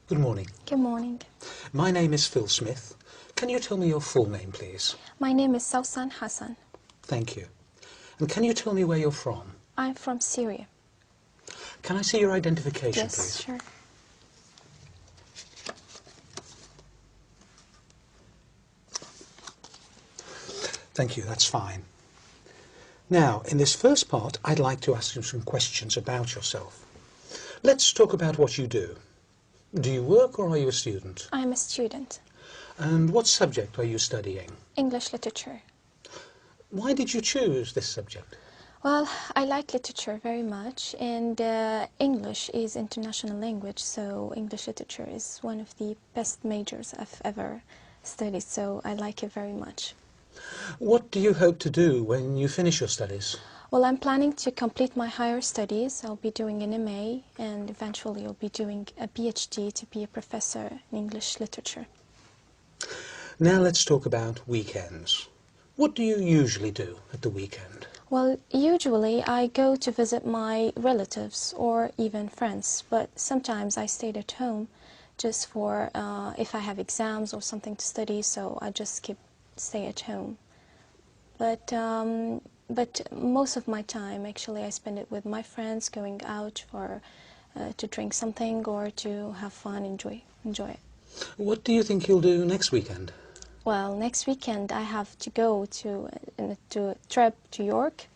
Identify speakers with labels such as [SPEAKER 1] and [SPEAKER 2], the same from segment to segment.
[SPEAKER 1] Good morning.
[SPEAKER 2] Good morning.
[SPEAKER 1] My name is Phil Smith. Can you tell me your full name, please?
[SPEAKER 2] My name is Sausan Hassan.
[SPEAKER 1] Thank you. And can you tell me where you're from?
[SPEAKER 2] I'm from Syria.
[SPEAKER 1] Can I see your identification,
[SPEAKER 2] Yes,
[SPEAKER 1] please?
[SPEAKER 2] sure.
[SPEAKER 1] Thank you, that's fine. Now, in this first part, I'd like to ask you some questions about yourself. Let's talk about what you do. Do you work or are you a student?
[SPEAKER 2] I'm a student.
[SPEAKER 1] And what subject are you studying?
[SPEAKER 2] English literature.
[SPEAKER 1] Why did you choose this subject?
[SPEAKER 2] Well, I like literature very much, and English is international language, so English literature is one of the best majors I've ever studied, so I like it very much.
[SPEAKER 1] What do you hope to do when you finish your studies?
[SPEAKER 2] Well, I'm planning to complete my higher studies. I'll be doing an MA, and eventually I'll be doing a PhD to be a professor in English literature.
[SPEAKER 1] Now let's talk about weekends. What do you usually do at the weekend?
[SPEAKER 2] Well, usually I go to visit my relatives or even friends, but sometimes I stayed at home just for if I have exams or something to study, so I just stay at home. But most of my time, actually, I spend it with my friends, going out for to drink something or to have fun, enjoy it.
[SPEAKER 1] What do you think you'll do next weekend?
[SPEAKER 2] Well, next weekend I have to go to a trip to York,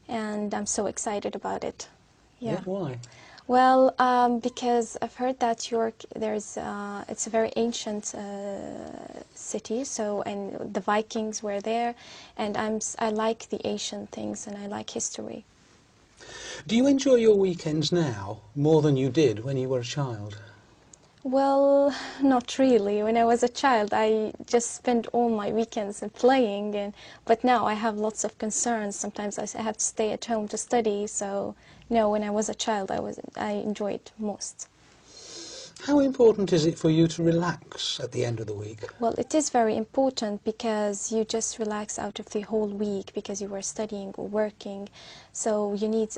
[SPEAKER 2] and I'm so excited about it. Yeah.
[SPEAKER 1] Why?
[SPEAKER 2] Well, because I've heard that York, it's a very ancient city, and the Vikings were there, and I like the ancient things and I like history.
[SPEAKER 1] Do you enjoy your weekends now more than you did when you were a child?
[SPEAKER 2] Well, not really. When I was a child, I just spent all my weekends playing, but now I have lots of concerns. Sometimes I have to stay at home to study, so no, when I was a child, I enjoyed most.
[SPEAKER 1] How important is it for you to relax at the end of the week?
[SPEAKER 2] Well, it is very important because you just relax out of the whole week because you were studying or working. So you need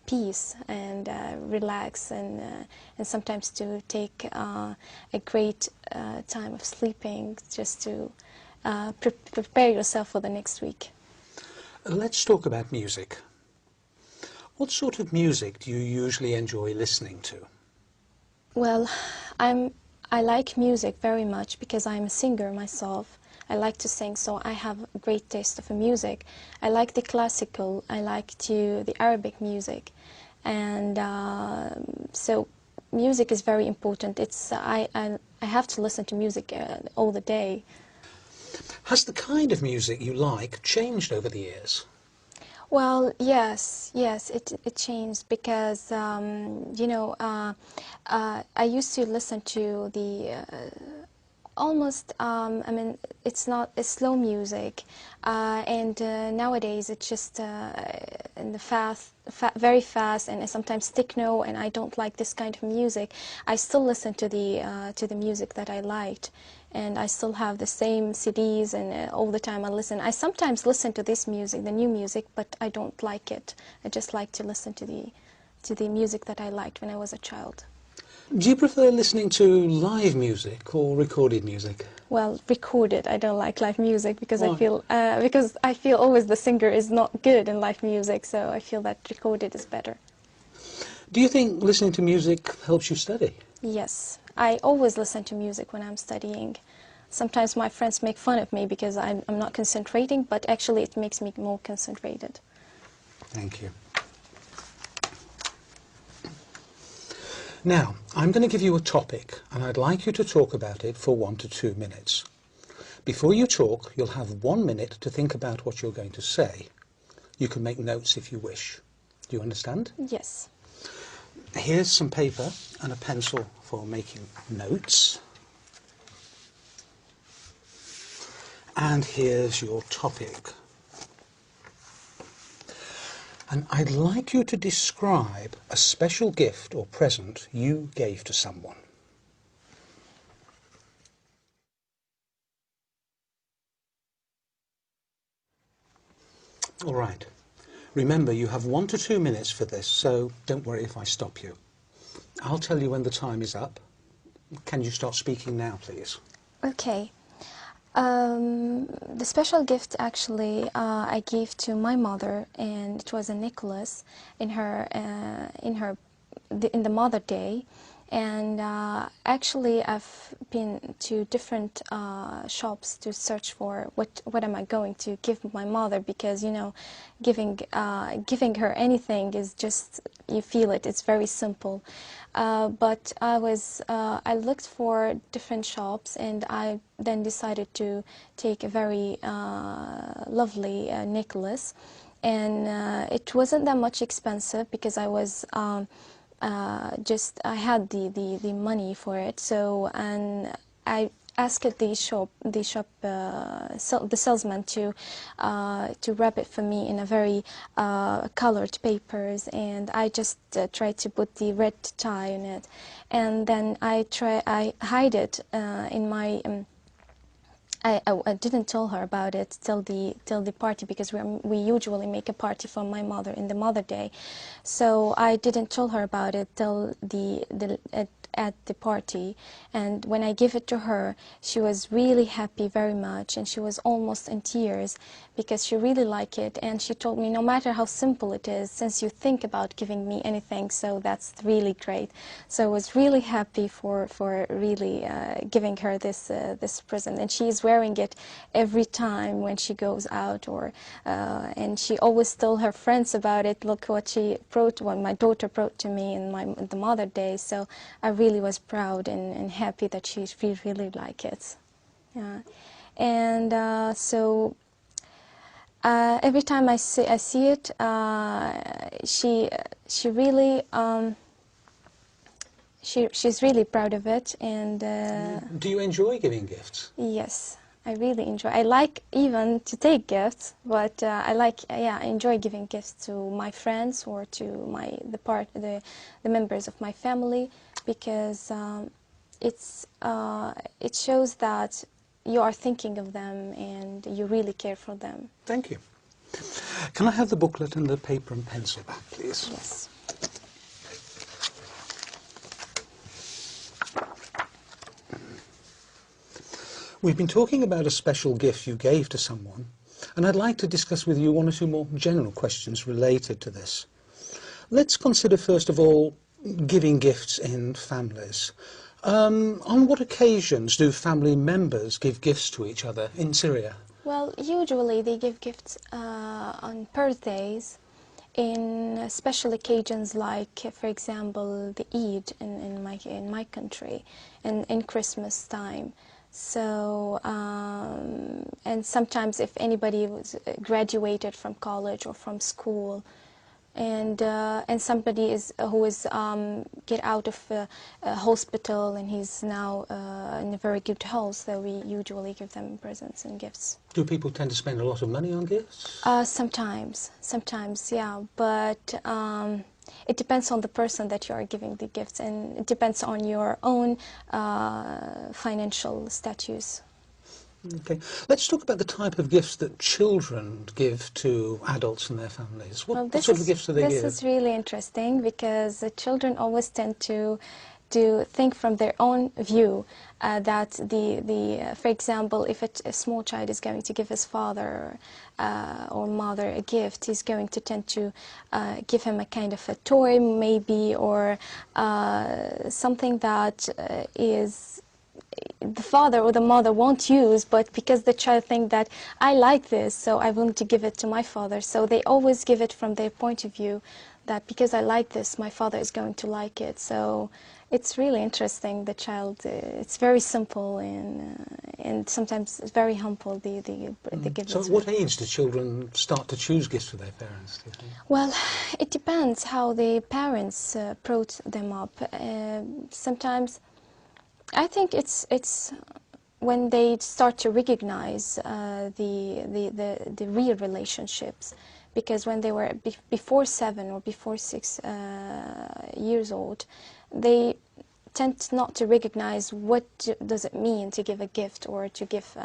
[SPEAKER 2] peace and relax and sometimes to take a great time of sleeping just to prepare yourself for the next week.
[SPEAKER 1] Let's talk about music. What sort of music do you usually enjoy listening to?
[SPEAKER 2] Well, I like music very much because I'm a singer myself. I like to sing, so I have a great taste of music. I like the classical, I like the Arabic music, and so music is very important. I have to listen to music all the day.
[SPEAKER 1] Has the kind of music you like changed over the years?
[SPEAKER 2] Well, yes, it changed because I used to listen to the almost I mean it's slow music, and nowadays it's just in the very fast, and sometimes techno, and I don't like this kind of music. I still listen to the music that I liked, and I still have the same CDs, and all the time I listen. I sometimes listen to this music, the new music, but I don't like it. I just like to listen to the music that I liked when I was a child.
[SPEAKER 1] Do you prefer listening to live music or recorded music?
[SPEAKER 2] Well, recorded. I don't like live music because
[SPEAKER 1] Why?
[SPEAKER 2] I feel always the singer is not good in live music, so I feel that recorded is better.
[SPEAKER 1] Do you think listening to music helps you study?
[SPEAKER 2] Yes, I always listen to music when I'm studying. Sometimes my friends make fun of me because I'm not concentrating, but actually it makes me more concentrated.
[SPEAKER 1] Thank you. Now, I'm going to give you a topic, and I'd like you to talk about it for 1 to 2 minutes. Before you talk, you'll have 1 minute to think about what you're going to say. You can make notes if you wish. Do you understand?
[SPEAKER 2] Yes.
[SPEAKER 1] Here's some paper and a pencil for making notes. And here's your topic. And I'd like you to describe a special gift or present you gave to someone. All right. Remember, you have 1 to 2 minutes for this, so don't worry if I stop you. I'll tell you when the time is up, Can you start speaking now, please?
[SPEAKER 2] Okay. The special gift actually I gave to my mother, and it was a necklace in the Mother Day. And actually, I've been to different shops to search for what am I going to give my mother, because giving her anything is just, you feel it. It's very simple. But I looked for different shops, and I then decided to take a very lovely necklace, and it wasn't that much expensive because I was. I had the money for it, so, and I asked the salesman to wrap it for me in a very colored papers, and I just tried to put the red tie in it, and then I hide it in my. I didn't tell her about it till the party, because we usually make a party for my mother in the Mother Day, so I didn't tell her about it till at the party. And when I gave it to her, she was really happy very much, and she was almost in tears because she really liked it, and she told me, no matter how simple it is, since you think about giving me anything, so that's really great. So I was really happy for really giving her this present, and she's wearing it every time when she goes out, or and she always told her friends about it. Look what my daughter brought to me in the Mother Day. So I really was proud and happy that she really liked it. Yeah. And so every time I see it, she really she's really proud of it. And
[SPEAKER 1] do you enjoy giving gifts?
[SPEAKER 2] yes, I really enjoy. I like even to take gifts, but I enjoy giving gifts to my friends or to the members of my family, because it shows that you are thinking of them and you really care for them.
[SPEAKER 1] Thank you. Can I have the booklet and the paper and pencil back, please?
[SPEAKER 2] Yes.
[SPEAKER 1] We've been talking about a special gift you gave to someone, and I'd like to discuss with you one or two more general questions related to this. Let's consider first of all giving gifts in families. On what occasions do family members give gifts to each other in Syria?
[SPEAKER 2] Well, usually they give gifts on birthdays, in special occasions like, for example, the Eid in my country, and in Christmas time. So, and sometimes if anybody was graduated from college or from school, and somebody who is get out of a hospital and he's now in a very good health, so we usually give them presents and gifts.
[SPEAKER 1] Do people tend to spend a lot of money on gifts?
[SPEAKER 2] Sometimes, yeah, but it depends on the person that you are giving the gifts, and it depends on your own financial status.
[SPEAKER 1] Okay, let's talk about the type of gifts that children give to adults and their families. What sort of gifts do they give?
[SPEAKER 2] This is really interesting, because the children always tend to think from their own view, that for example, if a small child is going to give his father or mother a gift, he's going to tend to give him a kind of a toy maybe, or something that is the father or the mother won't use, but because the child thinks that I like this, so I want to give it to my father. So they always give it from their point of view, that because I like this, my father is going to like it. So it's really interesting. The child, it's very simple, and sometimes it's very humble, the gifts.
[SPEAKER 1] So at what age do children start to choose gifts for their parents, do you think?
[SPEAKER 2] Well, it depends how the parents brought them up. Sometimes I think it's when they start to recognize the real relationships, because when they were before 7 or before 6 years old, they tend not to recognize what does it mean to give a gift or to give,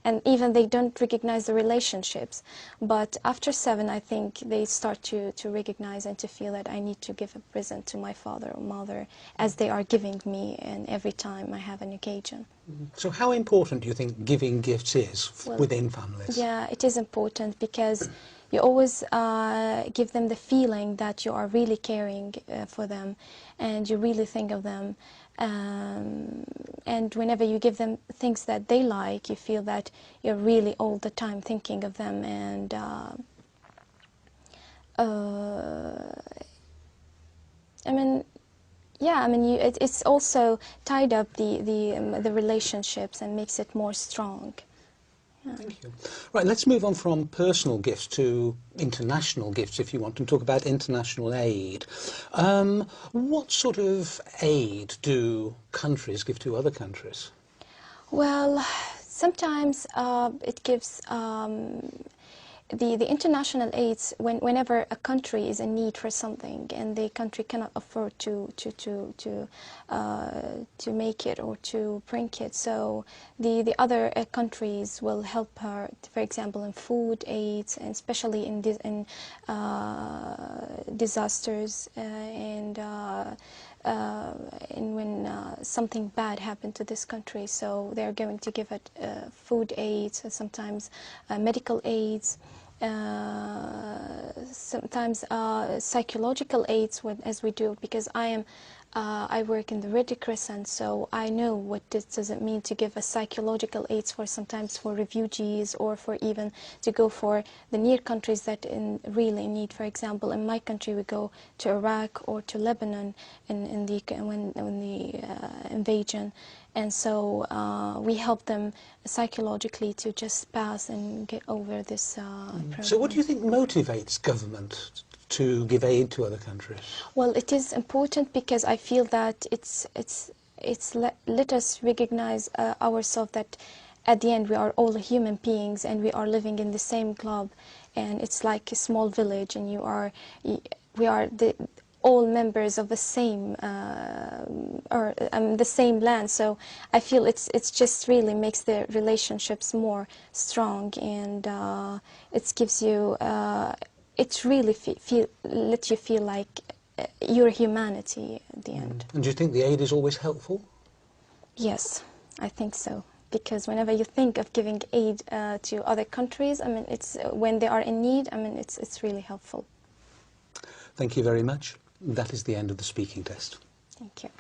[SPEAKER 2] and even they don't recognize the relationships. But after 7, I think they start to recognize and to feel that I need to give a present to my father or mother as they are giving me, and every time I have an occasion.
[SPEAKER 1] So how important do you think giving gifts is
[SPEAKER 2] Well,
[SPEAKER 1] within families?
[SPEAKER 2] Yeah, it is important because you always give them the feeling that you are really caring for them and you really think of them. And whenever you give them things that they like, you feel that you're really all the time thinking of them. And I mean, yeah, I mean, it's also tied up the relationships and makes it more strong. Yeah.
[SPEAKER 1] Thank you. Right, let's move on from personal gifts to international gifts, if you want, and talk about international aid. What sort of aid do countries give to other countries?
[SPEAKER 2] Well, sometimes it gives the international aids whenever a country is in need for something and the country cannot afford to make it or to bring it. So the other countries will help her, for example, in food aids, and especially in disasters and when something bad happened to this country. So they're going to give it food aids, sometimes medical aids, sometimes psychological aids, as we do, because I work in the Red Crescent, so I know what this does it mean to give a psychological aids for sometimes for refugees or for even to go for the near countries that really need. For example, in my country, we go to Iraq or to Lebanon when the invasion, and so we help them psychologically to just pass and get over this program.
[SPEAKER 1] So what do you think motivates government to give aid to other countries?
[SPEAKER 2] Well, it is important because I feel that let us recognize ourselves that at the end we are all human beings and we are living in the same globe, and it's like a small village, and we are all members of the same the same land. So I feel it's just really makes the relationships more strong, and it gives you it really let you feel like your humanity at the end.
[SPEAKER 1] And do you think the aid is always helpful?
[SPEAKER 2] Yes, I think so. Because whenever you think of giving aid to other countries, I mean, it's when they are in need. I mean, it's really helpful.
[SPEAKER 1] Thank you very much. That is the end of the speaking test.
[SPEAKER 2] Thank you.